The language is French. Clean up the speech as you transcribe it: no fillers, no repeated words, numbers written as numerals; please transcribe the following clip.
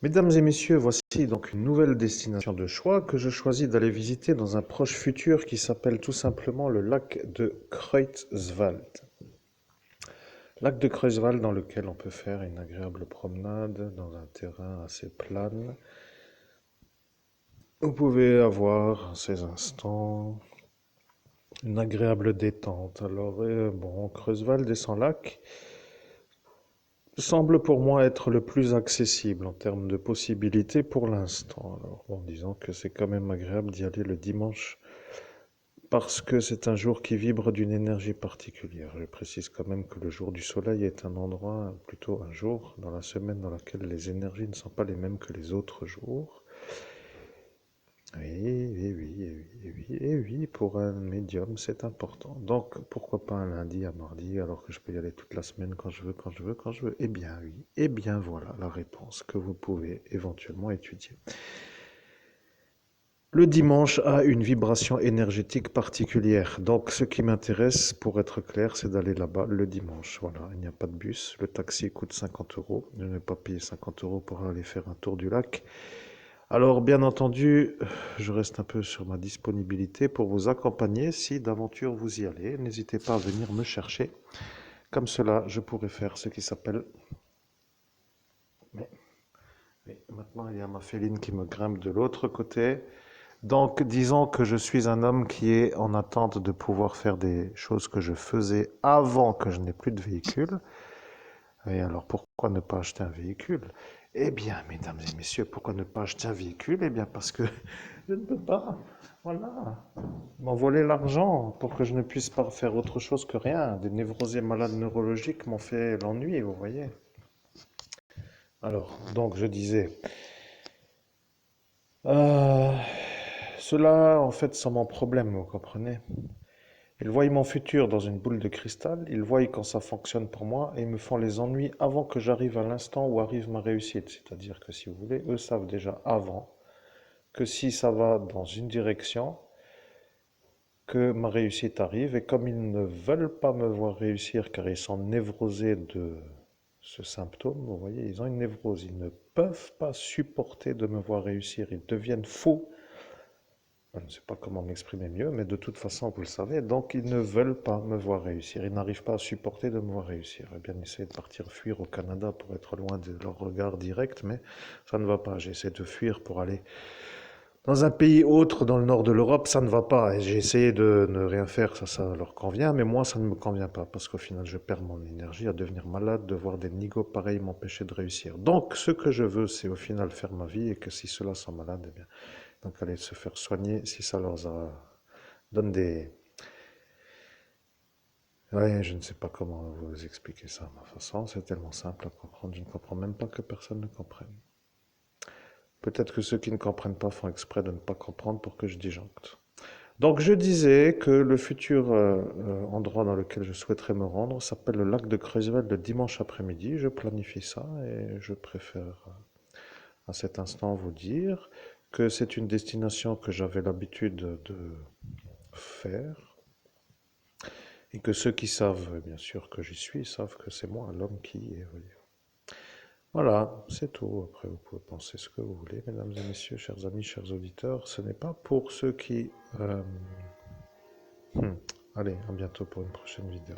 Mesdames et messieurs, voici donc une nouvelle destination de choix que je choisis d'aller visiter dans un proche futur qui s'appelle tout simplement le lac de Kreutzwald. Lac de Kreutzwald dans lequel on peut faire une agréable promenade dans un terrain assez plane. Vous pouvez avoir ces instants une agréable détente. Alors, bon, Kreutzwald et son lac semble pour moi être le plus accessible en termes de possibilités pour l'instant. Alors, en disant que c'est quand même agréable d'y aller le dimanche parce que c'est un jour qui vibre d'une énergie particulière. Je précise quand même que le jour du soleil est un endroit, plutôt un jour dans la semaine dans laquelle les énergies ne sont pas les mêmes que les autres jours. Oui, oui, oui, oui, oui, oui, oui, pour un médium, c'est important. Donc, pourquoi pas un lundi à mardi, alors que je peux y aller toute la semaine quand je veux, quand je veux, quand je veux? Eh bien, oui. Eh bien, voilà la réponse que vous pouvez éventuellement étudier. Le dimanche a une vibration énergétique particulière. Donc, ce qui m'intéresse, pour être clair, c'est d'aller là-bas le dimanche. Voilà, il n'y a pas de bus. Le taxi coûte 50 euros. Je n'ai pas payé 50 euros pour aller faire un tour du lac. Alors, bien entendu, je reste un peu sur ma disponibilité pour vous accompagner si d'aventure vous y allez. N'hésitez pas à venir me chercher. Comme cela, je pourrais faire ce qui s'appelle... Mais, mais maintenant, il y a ma féline qui me grimpe de l'autre côté. Donc, disons que je suis un homme qui est en attente de pouvoir faire des choses que je faisais avant que je n'ai plus de véhicule. Et alors, pourquoi ne pas acheter un véhicule? Eh bien, mesdames et messieurs, pourquoi ne pas acheter un véhicule? Eh bien, parce que je ne peux pas, voilà, m'envoler l'argent pour que je ne puisse pas faire autre chose que rien. Des névrosés malades neurologiques m'ont fait l'ennui, vous voyez. Alors, donc, je disais, euh, cela, en fait, c'est mon problème, vous comprenez? Ils voient mon futur dans une boule de cristal, ils voient quand ça fonctionne pour moi et ils me font les ennuis avant que j'arrive à l'instant où arrive ma réussite. C'est-à-dire que si vous voulez, eux savent déjà avant que si ça va dans une direction, que ma réussite arrive et comme ils ne veulent pas me voir réussir car ils sont névrosés de ce symptôme, vous voyez, ils ont une névrose, ils ne peuvent pas supporter de me voir réussir, ils deviennent fous. Je ne sais pas comment m'exprimer mieux, mais de toute façon, vous le savez, donc ils ne veulent pas me voir réussir. Ils n'arrivent pas à supporter de me voir réussir. Eh bien, essayer de partir fuir au Canada pour être loin de leur regard direct, mais ça ne va pas. J'essaie de fuir pour aller dans un pays autre, dans le nord de l'Europe, ça ne va pas. Et j'ai essayé de ne rien faire, ça leur convient, mais moi, ça ne me convient pas, parce qu'au final, je perds mon énergie à devenir malade, de voir des nigauds pareils m'empêcher de réussir. Donc, ce que je veux, c'est au final faire ma vie, et que si ceux-là sont malades, eh bien, donc aller se faire soigner si ça donne des... Ouais, je ne sais pas comment vous expliquer ça. De toute façon, c'est tellement simple à comprendre. Je ne comprends même pas que personne ne comprenne. Peut-être que ceux qui ne comprennent pas font exprès de ne pas comprendre pour que je disjoncte. Donc je disais que le futur endroit dans lequel je souhaiterais me rendre s'appelle le lac de Creuseville le dimanche après-midi. Je planifie ça et je préfère à cet instant vous dire que c'est une destination que j'avais l'habitude de faire et que ceux qui savent, bien sûr, que j'y suis, savent que c'est moi, l'homme qui y est. Voyez. Voilà, c'est tout. Après, vous pouvez penser ce que vous voulez, mesdames et messieurs, chers amis, chers auditeurs. Ce n'est pas pour ceux qui... hmm. Allez, à bientôt pour une prochaine vidéo.